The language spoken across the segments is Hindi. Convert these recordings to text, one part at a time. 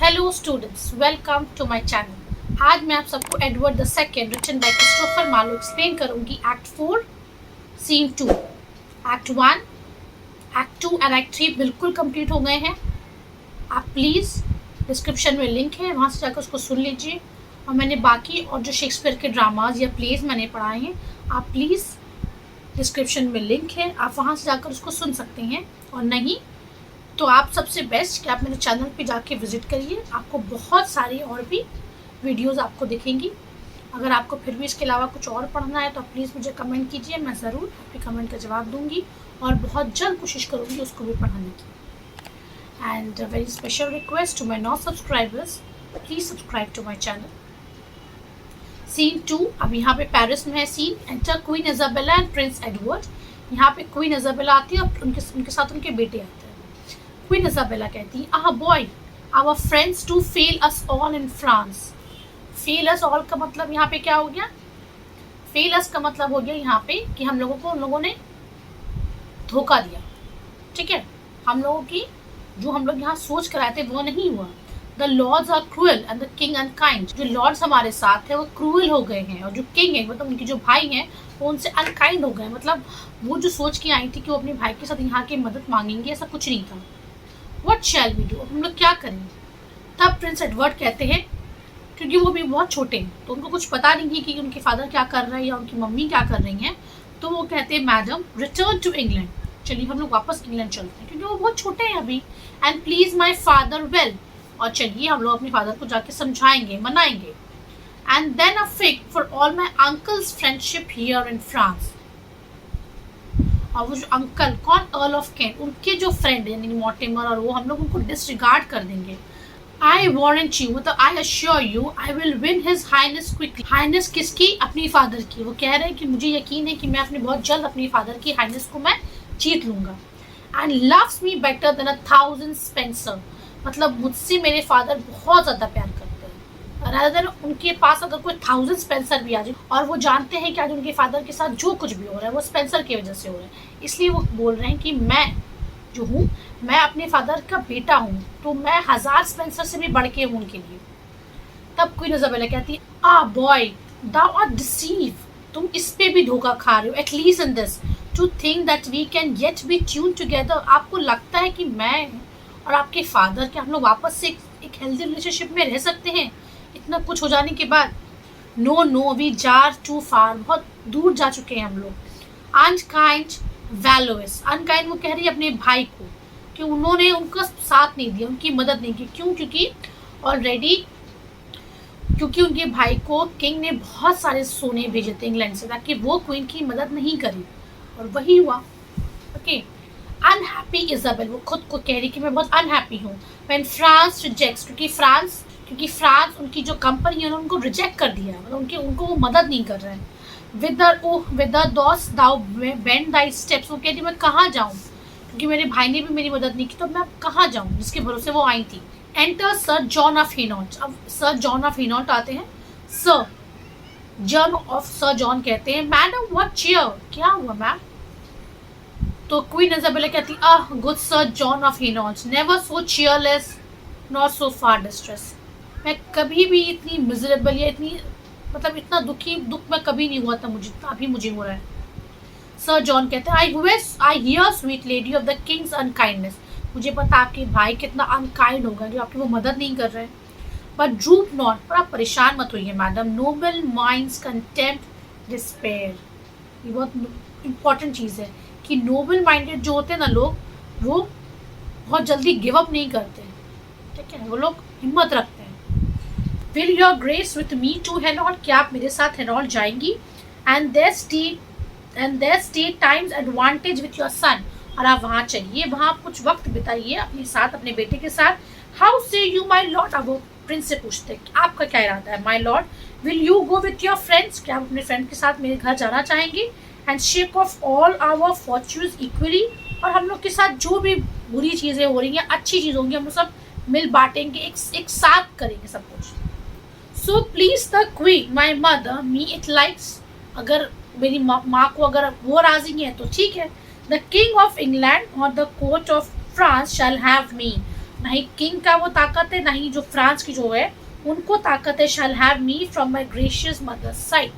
Hello students, welcome to my channel. आज मैं आप सबको Edward the second written by Christopher Marlowe explain करूंगी act 4 scene 2। Act 1, act 2 and act 3 बिल्कुल कंप्लीट हो गए हैं। आप प्लीज़ डिस्क्रिप्शन में लिंक है, वहाँ से जाकर उसको सुन लीजिए। और मैंने बाकी और जो शेक्सपियर के ड्रामाज या प्लेज मैंने पढ़ाए हैं, आप प्लीज़ डिस्क्रिप्शन में लिंक है, आप वहाँ से जाकर उसको सुन सकते हैं। और नहीं तो आप सबसे बेस्ट कि आप मेरे चैनल पे जाके विज़िट करिए, आपको बहुत सारी और भी वीडियोस आपको दिखेंगी। अगर आपको फिर भी इसके अलावा कुछ और पढ़ना है तो आप प्लीज़ मुझे कमेंट कीजिए, मैं ज़रूर आपके कमेंट का जवाब दूंगी और बहुत जल्द कोशिश करूँगी उसको भी पढ़ाने की। And very special request to my not subscribers, please subscribe to my channel. Scene 2, अब यहाँ पे पेरिस में है scene. Enter queen Isabella and prince Edward. यहाँ पे क्वीन इजाबेला आती है और उनके साथ उनके बेटे आते हैं। क्वीन इजाबेला कहती है, ah boy, our friends to fail us all in France. Fail us all का मतलब यहाँ पे क्या हो गया? फेल अस का मतलब हो गया यहाँ पे कि हम लोगों को उन लोगों ने धोखा दिया। ठीक है, हम लोगों की जो हम लोग यहाँ सोच कर आए थे वो नहीं हुआ। The lords are cruel and the king unkind. जो लॉर्ड्स हमारे साथ है वो क्रूअल हो गए हैं और जो किंग है मतलब उनके जो भाई हैं वो उनसे अनकाइंड हो गए। मतलब वो जो सोच के आई थी कि वो अपने भाई के साथ यहाँ की मदद मांगेंगे, ऐसा कुछ नहीं था। What shall we do? अब हम लोग क्या करेंगे? तब प्रिंस एडवर्ड कहते हैं, क्योंकि वो भी बहुत छोटे हैं तो उनको कुछ पता नहीं है कि उनके फादर क्या कर रहे हैं या उनकी मम्मी क्या कर रही हैं, तो वो कहते हैं, मैडम रिटर्न टू इंग्लैंड। चलिए हम लोग वापस इंग्लैंड चलते हैं, क्योंकि वो बहुत छोटे हैं अभी। And please my father well, और चलिए हम लोग अपने फादर को जाके समझाएंगे, मनाएंगे। And then a fig for all my uncle's friendship here in France. और वो जो अंकल, कौन? अर्ल ऑफ कैंट, उनके जो फ्रेंड यानी मॉर्टिमर और वो, हम लोग उनको डिसरिगार्ड कर देंगे। आई वारंट यू, मतलब I assure you, I will win his highness quickly. Highness किसकी? अपनी फादर की। वो कह रहे हैं कि मुझे यकीन है कि मैं अपने बहुत जल्द अपनी फादर की हाइनेस को मैं जीत लूंगा। And loves me better than 1000 Spencer, मतलब मुझसे मेरे फादर बहुत ज़्यादा प्यार करते हैं। रादर देन उनके पास अगर कोई 1000 स्पेंसर भी आ जाए, और वो जानते हैं कि आज उनके फादर के साथ जो कुछ भी हो रहा है वो स्पेंसर की वजह से हो रहा है, इसलिए वो बोल रहे हैं कि मैं जो हूँ, मैं अपने फादर का बेटा हूँ, तो मैं 1000 स्पेंसर से भी बढ़ के हूँ उनके लिए। तब क्वीन इजाबेला कहती है, ah boy, thou art deceived, तुम इस पे भी धोखा खा रहे हो। At least in this to think that we can yet be tune together. आपको लगता है कि मैं और आपके फादर के हम लोग वापस से एक हेल्दी रिलेशनशिप में रह सकते हैं इतना कुछ हो जाने के बाद? No no, we jar too far, बहुत दूर जा चुके हैं हम लोग। अनकाइंड वैलोइस, अनकाइंड वो कह रही है अपने भाई को कि उन्होंने उनका साथ नहीं दिया, उनकी मदद नहीं की। क्यों? क्योंकि ऑलरेडी क्योंकि उनके भाई को किंग ने बहुत सारे सोने भेजे थे इंग्लैंड से ताकि वो क्वीन की मदद नहीं करे, और वही हुआ। ओके, अनहैप्पी इजाबेल, वो खुद को कह रही कि मैं बहुत अनहैप्पी हूँ। व्हेन फ्रांस रिजेक्ट्स, क्योंकि फ्रांस उनकी जो कंपनी है उन्होंने उनको रिजेक्ट कर दिया, मतलब उनको वो मदद नहीं कर रहे हैं। With those thou bend thy steps, वो कहती मैं कहाँ जाऊँ, क्योंकि मेरे भाई ने भी मेरी मदद नहीं की तो मैं कहाँ जाऊँ जिसके भरोसे वो आई थी। Enter sir John of Hainault. अब सर जॉन ऑफ हेनॉट आते हैं। सर जॉन कहते हैं, मैडम व्हाट चीयर, क्या हुआ मैम? तो क्वीन इजाबेला कहती, ah good sir John of Hainault, never so cheerless not so far distress. मैं कभी भी इतनी मिजरेबल या इतना दुख मैं कभी नहीं हुआ था, मुझे अभी मुझे हो रहा है। सर जॉन कहते हैं, I hear sweet lady of the Kings unkindness, मुझे पता आपके भाई कितना अनकाइंड होगा जो आपकी वो मदद नहीं कर रहे हैं। बट ड्रूप नॉट, पर आप परेशान मत होइए madam. Noble minds contempt despair, ये बहुत इंपॉर्टेंट चीज़ है कि नोबल माइंडेड जो होते हैं ना लोग, वो बहुत जल्दी गिव अप नहीं करते। ठीक है, वो लोग हिम्मत रखते हैं। Will your grace with me to Hainault, क्या आप मेरे साथ हेनॉल्ड जाएंगी? And there stay time's advantage with your son, और आप वहाँ चलिए, वहाँ आप कुछ वक्त बिताइए अपने साथ, अपने बेटे के साथ। हाउ से यू माई लॉर्ड, अब वो प्रिंस से पूछते हैं आपका क्या इरादा है my lord? Will you go with your friends, क्या आप अपने फ्रेंड के साथ मेरे घर जाना चाहेंगे? And shake off all our fortunes equally, और हम लोग के साथ जो भी बुरी चीज़ें हो रही हैं, अच्छी चीज़ होंगी, हम लोग सब मिल बांटेंगे, एक साथ करेंगे सब कुछ। So please the queen my mother me it likes, अगर मेरी माँ को अगर वो राजी है तो ठीक है। द किंग ऑफ इंग्लैंड और the court of France shell have मी, ना ही किंग का वो ताकत है, ना ही जो फ्रांस की जो है उनको ताकत है। Shall have me from my gracious mother's side,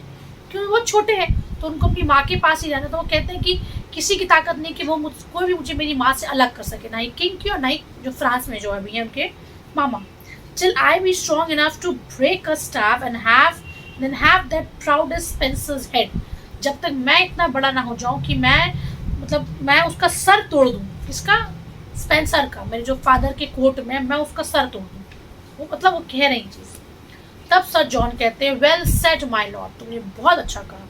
क्योंकि वो छोटे हैं तो उनको अपनी माँ के पास ही रहना। तो वो कहते हैं कि किसी की ताकत नहीं कि वो कोई भी मुझे मेरी माँ से अलग कर सके, ना ही किंग की और ना ही जो फ्रांस में जो अभी है उनके मामा। Till I be strong enough to break a staff and have that proudest Spencer's head, जब तक मैं इतना बड़ा ना हो जाऊं कि मैं उसका सर तोड़ दूं। किसका? स्पेंसर का, मेरे जो फादर के कोर्ट में मैं उसका सर तोड़ दूं। वो वो कह रही चीज। तब सर जॉन कहते हैं वेल सेड माय लॉर्ड, तुमने बहुत अच्छा कहा।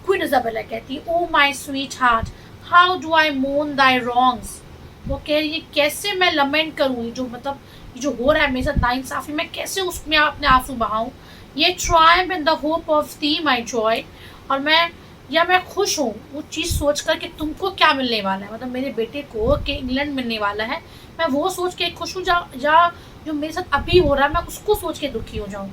क्वीन इजाबेला कहती है oh my sweet heart how do I मोन दाई रॉन्ग्स, वो कह रही है कैसे मैं लमेंट करूँ जो हो रहा है मेरे साथ नाइंसाफी, मैं कैसे उसमें अपने आंसू बहाऊं। ये Triumph in the hope of the my Joy, और मैं खुश हूँ वो चीज़ सोच कर कि तुमको क्या मिलने वाला है, मतलब मेरे बेटे को कि इंग्लैंड मिलने वाला है, मैं वो सोच के खुश हूँ या जो मेरे साथ अभी हो रहा है मैं उसको सोच के दुखी हो जाऊँ।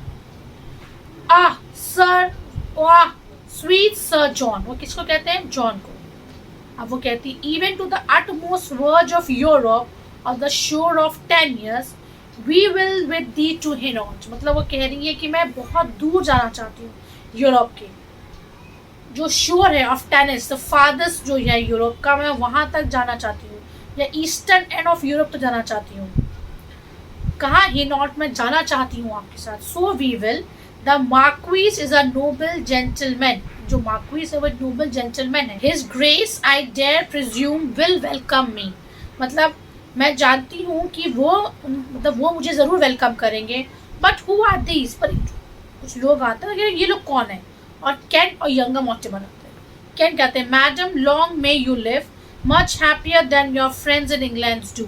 आह सर, वाह स्वीट सर जॉन, वो किसको कहते हैं? जॉन को। अब वो कहती even to the utmost verge of Europe और the shore of 10 years we will with thee to Hainault, मतलब वो कह रही है कि मैं बहुत दूर जाना चाहती हूँ यूरोप के जो शोर है ऑफ टेनिस, द फादर्स जो है यूरोप का, मैं वहाँ तक जाना चाहती हूँ, या ईस्टर्न एंड ऑफ यूरोप तक जाना चाहती हूँ। कहाँ? हिनॉट में जाना चाहती हूँ आपके साथ। So we will, the marquis is a noble gentleman, जो मार्क्वीज है वो नोबल जेंटलमैन है। His grace I dare presume will welcome me, मतलब मैं जानती हूँ कि वो मुझे ज़रूर वेलकम करेंगे। बट हु आर दीज, पर कुछ लोग आते हैं ये लोग कौन है? और कैंट और यंगर मॉर्टिमर आते हैं। कैंट कहते हैं madam long may you live much happier than your friends in England do,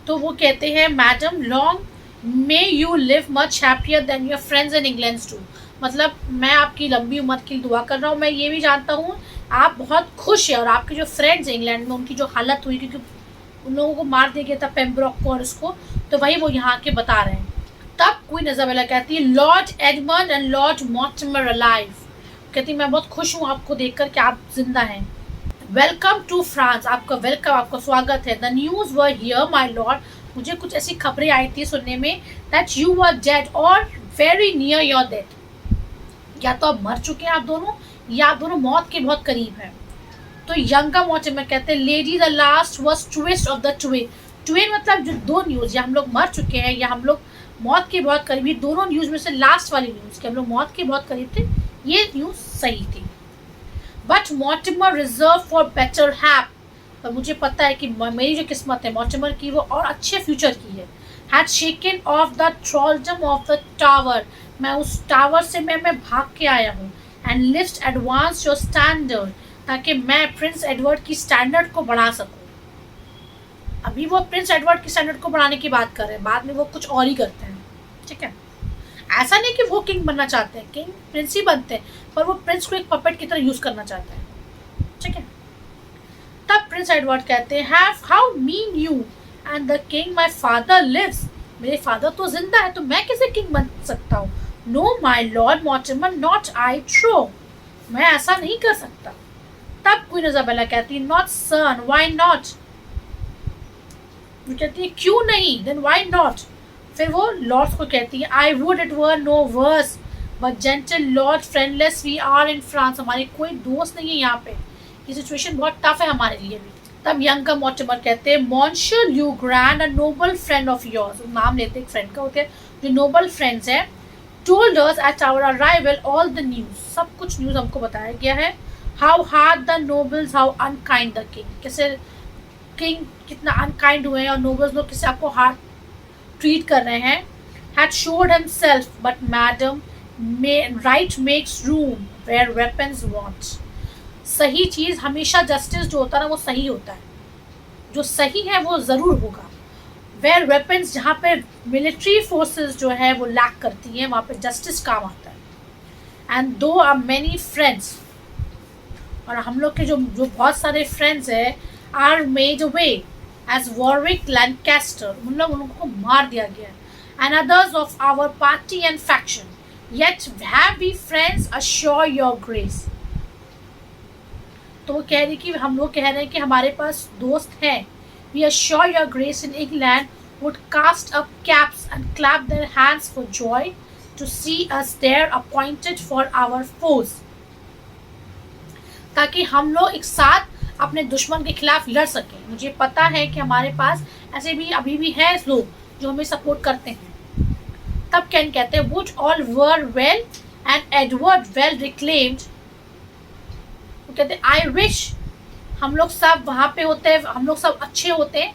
तो वो कहते हैं madam long may you live much happier than your friends in England do, मतलब मैं आपकी लंबी उम्र की दुआ कर रहा हूँ। मैं ये भी जानता हूँ आप बहुत खुश हैं और आपके जो फ्रेंड्स हैं इंग्लैंड में उनकी जो हालत हुई क्योंकि उन लोगों को मार दिया गया था पेम्ब्रोक को और उसको, तो वही वो यहाँ के बता रहे हैं। तब क्वीन इजाबेला कहती है Lord Edmund and Lord Mortimer alive, कहती मैं बहुत खुश हूँ आपको देखकर कि आप जिंदा हैं। वेलकम टू फ्रांस, आपका वेलकम, आपका स्वागत है। The news were here my Lord, मुझे कुछ ऐसी खबरें आई थी सुनने में दैट यू वर डेड और वेरी नियर योर डेथ, या तो आप मर चुके हैं आप दोनों या आप दोनों मौत के बहुत करीब हैं। तो यंगर मॉर्टिमर कहते हैं lady the last was twist of the Twain मतलब जो दो न्यूज़, या हम लोग मर चुके हैं या हम लोग मौत के बहुत करीब, ये दोनों न्यूज़ में से लास्ट वाली न्यूज़ कि हम लोग मौत के बहुत करीब थे, ये न्यूज़ सही थी। But Mortimer reserve for better hap, पर मुझे पता है कि मेरी जो किस्मत है मॉर्टिमर की वो और अच्छे फ्यूचर की है। Had shaken off the thraldom of the tower, मैं उस टावर से मैं भाग के आया हूँ। And lift advance your standard, ताकि मैं प्रिंस एडवर्ड की स्टैंडर्ड को बढ़ा सकूँ। अभी वो प्रिंस एडवर्ड की स्टैंडर्ड को बढ़ाने की बात कर रहे हैं, बाद में वो कुछ और ही करते हैं, ठीक है। ऐसा नहीं कि वो किंग बनना चाहते हैं, किंग प्रिंस ही बनते हैं, पर वो प्रिंस को एक पपेट की तरह यूज करना चाहते हैं, ठीक है। तब प्रिंस एडवर्ड कहते हैं have how mean you and the king my father lives, मेरे फादर तो जिंदा है तो मैं कैसे किंग बन सकता हूँ। No my lord Mortimer not I trow, मैं ऐसा नहीं कर सकता। तब क्वीन इजाबेला कहती है नॉट सन व्हाई नॉट, वो कहती है क्यों नहीं, देन व्हाई नॉट। फिर वो लॉर्ड्स को कहती है I would it were no worse but gentle lord friendless we are in France, हमारे कोई दोस्त नहीं है यहाँ पे, ये सिचुएशन बहुत टफ है हमारे लिए भी। तब यंगर मॉर्टिमर कहते हैं monsieur le grand a noble friend of yours, नाम लेते एक फ्रेंड का होते हैं जो नोबल फ्रेंड्स हैं, told us at our arrival all the news, सब कुछ न्यूज़ हमको बताया गया है। How hard the nobles how unkind the king, कैसे किंग कितना अनकाइंड हुए हैं और नोबल्स लोग किसे आपको हार्ड ट्रीट कर रहे हैं। Had showed himself but madam right makes room where weapons want, सही चीज़ हमेशा जस्टिस जो होता है ना वो सही होता है, जो सही है वो ज़रूर होगा। वेयर वेपन्स, जहाँ पे मिलिट्री फोर्सेस जो है वो लैक करती हैं वहाँ पे जस्टिस काम आता है। एंड दो आर मैनी फ्रेंड्स, और हम लोग के जो बहुत सारे फ्रेंड्स हैं are made away as Warwick Lancaster, उन लोगों को मार दिया गया है। And others of our party and faction yet have we friends assure your grace, तो वो कह रही कि हम लोग कह रहे हैं कि हमारे पास दोस्त हैं, we assure your grace in England would cast up caps and clap their hands for joy to see us there appointed for our foes. ताकि हम लोग एक साथ अपने दुश्मन के खिलाफ लड़ सकें. मुझे पता है कि हमारे पास ऐसे भी अभी भी हैं लोग जो हमें सपोर्ट करते हैं. तब कैन कहते हैं would all were well and Edward well reclaimed. वो कहते हैं I wish हम लोग सब वहाँ पे होते हैं, हम लोग सब अच्छे होते हैं.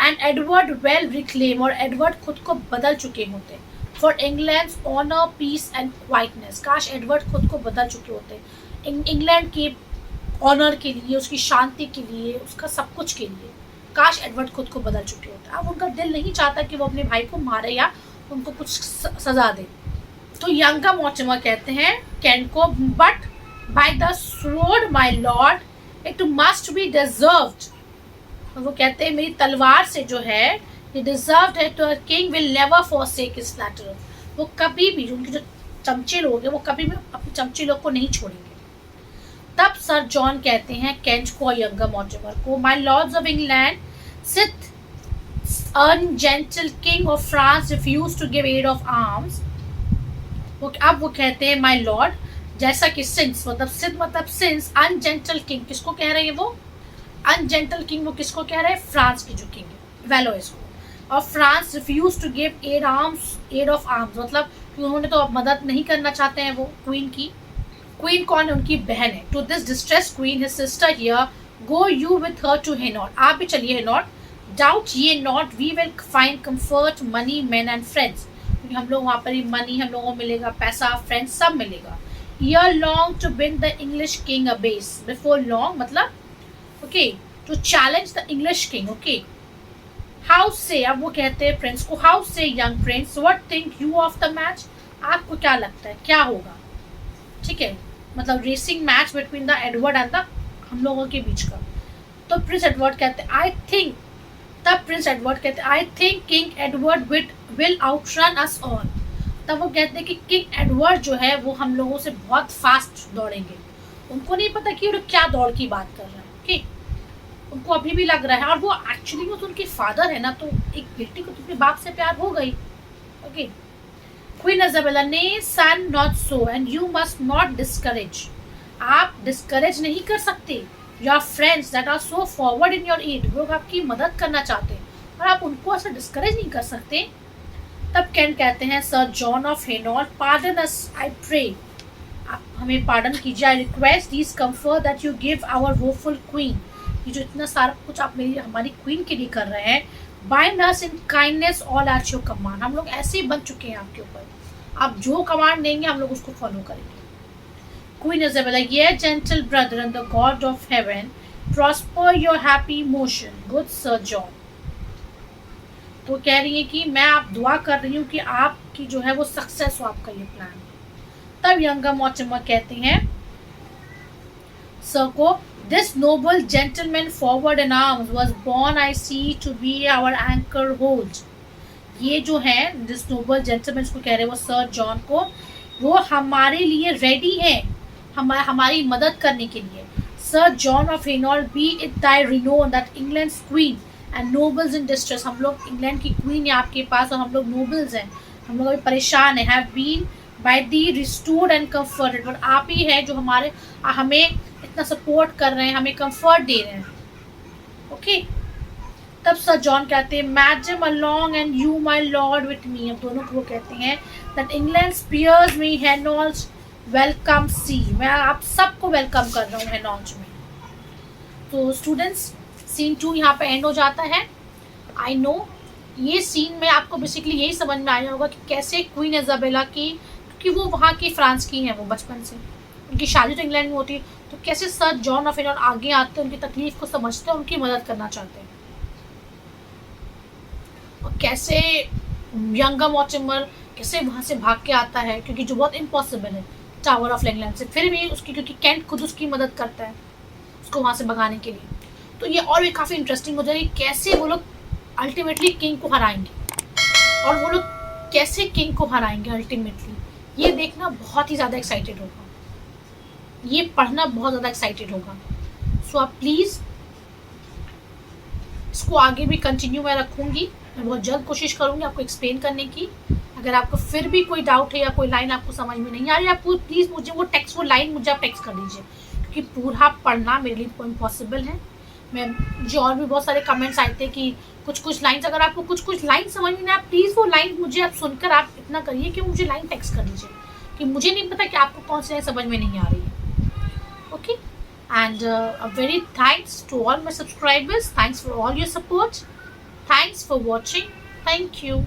एंड एडवर्ड वेल रिक्लेम, और एडवर्ड खुद को बदल चुके होते for England's honour peace and quietness. काश एडवर्ड खुद को बदल चुके होते इंग्लैंड के ऑनर के लिए, उसकी शांति के लिए, उसका सब कुछ के लिए. काश एडवर्ड खुद को बदल चुके होते. अब उनका दिल नहीं चाहता कि वो अपने भाई को मारे या उनको कुछ सजा दे. तो यंगर मॉर्टिमर कहते हैं कैन को, but by the sword my Lord it must be deserved. वो कहते हैं मेरी तलवार से जो है ये डिजर्व्ड है. तो king will never forsake his flatterer. वो कभी भी, उनके जो चमचे लोग हैं वो कभी भी अपने चमचे लोग को नहीं छोड़ेंगे. तब सर जॉन कहते हैं केंट को, यंगर मॉर्टिमर को, my lords of England sith ungentle king of France refuse to give aid of arms. अब वो कहते हैं माय लॉर्ड, जैसा कि सिंस मतलब सिद्ध मतलब सिंस, अनजेंटल किंग किसको कह रहे हैं वो? अनजेंटल किंग वो किसको कह रहे हैं? फ्रांस की जो किंग है वेलोइस को. और France refuse to give aid of arms मतलब कि उन्होंने तो अब मदद नहीं करना चाहते हैं वो क्वीन की. क्वीन कौन है? उनकी बहन है. To this distress queen his sister here, go you with her to Hainault. आप भी चलिए Hainault. Doubt ye not we will find comfort money man and friends. क्योंकि हम लोग वहाँ पर ही मनी हम लोगों को मिलेगा, पैसा, फ्रेंड्स सब मिलेगा. Ere long to bid the English king a base. Before long मतलब okay to challenge the English king. Okay how say, अब वो कहते हैं प्रिंस को, how say young prince what think you of the match. आपको क्या लगता है क्या होगा? ठीक है, मतलब racing match between the Edward and the हम लोगों के बीच का. तो प्रिंस एडवर्ड कहते हैं आई थिंक, तब प्रिंस एडवर्ड कहते हैं I think king Edward will outrun us all. तब वो कहते हैं कि किंग एडवर्ड जो है वो हम लोगों से बहुत फास्ट दौड़ेंगे. उनको नहीं पता कि वो क्या दौड़ की बात कर रहे हैं. ओके उनको अभी भी लग रहा है, और वो एक्चुअली वो तो उनके फादर है ना, तो एक बेटी को तो अपने बाप से प्यार हो गई. ओके क्वीन इजाबेला ने son not so and you must not discourage. आप डिस्करेज नहीं कर सकते your friends that are so forward in your aid. लोग आपकी मदद करना चाहते हैं और आप उनको ऐसा डिस्करेज नहीं कर सकते. तब केंट कहते हैं sir John of Hainault pardon us I pray. आप हमें पार्डन कीजिए. I request this comfort that you give our woeful queen. ये जो इतना सारा कुछ आप मेरी हमारी क्वीन के लिए कर रहे हैं. Bind us in kindness all at your command. हम लोग ऐसे ही बन चुके हैं आपके ऊपर. आप जो कमांड देंगे हम लोग उसको फॉलो करेंगे. क्वीन इजाबेला ये gentle brother and the God of haven prosper your happy motion good sir John. तो कह रही है कि मैं आप दुआ कर रही हूँ कि आपकी जो है वो सक्सेस हो आपका ये प्लान. तब यंगर मॉर्टिमर कहते हैं सर को, this noble gentleman forward in arms was born I see to be our anchor hold. ये जो है दिस नोबल जेंटलमैन को कह रहे हैं वो सर जॉन को, वो हमारे लिए रेडी है हमारी मदद करने के लिए. Sir John of Hainault be it thy renown that England's queen and nobles in distress. हम लोग इंग्लैंड की क्वीन है आपके पास और हम लोग नोबल्स हैं, हम लोग अभी परेशान हैं. Have been by thee restored and comforted. But आप ही है जो हमें इतना सपोर्ट कर रहे हैं, हमें कंफर्ट दे रहे हैं. ओके तब सर जॉन कहते हैं madam along and you my lord with me. अब दोनों को वो कहते हैं that England's peers may Hainault welcome see. मैं आप सबको वेलकम कर रहा हूँ हेनॉल्ट में. तो स्टूडेंट्स सीन 2 यहाँ पे एंड हो जाता है. आई नो ये सीन में आपको बेसिकली यही समझ में आया होगा कि कैसे क्वीन इजाबेला की, क्योंकि वो वहाँ की फ्रांस की हैं, वो बचपन से उनकी शादी तो इंग्लैंड में होती है, तो कैसे सर जॉन ऑफ हेनॉल्ट आगे आते हैं, उनकी तकलीफ को समझते हैं, उनकी मदद करना चाहते हैं. और कैसे यंगर मॉर्टिमर कैसे वहाँ से भाग के आता है, क्योंकि जो बहुत इम्पॉसिबल है टावर ऑफ लैंगलैंड से, फिर भी उसकी क्योंकि केंट खुद उसकी मदद करता है उसको वहाँ से भगाने के लिए. तो ये और भी काफ़ी इंटरेस्टिंग हो जाएगी कैसे वो लोग अल्टीमेटली किंग को हराएंगे और वो लोग कैसे किंग को हराएंगे अल्टीमेटली. ये देखना बहुत ही ज़्यादा एक्साइटेड होगा, ये पढ़ना बहुत ज़्यादा एक्साइटेड होगा. सो आप प्लीज़ इसको आगे भी कंटिन्यू मैं रखूँगी. मैं बहुत जल्द कोशिश करूँगी आपको एक्सप्लेन करने की। अगर आपको फिर भी कोई डाउट है या कोई लाइन आपको समझ में नहीं आ रही, आपको प्लीज़ मुझे वो लाइन मुझे आप टेक्स्ट कर दीजिए, क्योंकि पूरा पढ़ना मेरे लिए इम्पॉसिबल है। मैं मुझे और भी बहुत सारे कमेंट्स आए थे कि कुछ लाइन्स, अगर आपको कुछ लाइन समझ में नहीं आया, प्लीज़ वो लाइन मुझे आप सुनकर आप इतना करिए कि मुझे लाइन टेक्स्ट कर दीजिए, कि मुझे नहीं पता कि आपको कौन सी लाइन समझ में नहीं आ रही है। Okay, and a very thanks to all my subscribers. Thanks for all your support. Thanks for watching. Thank you.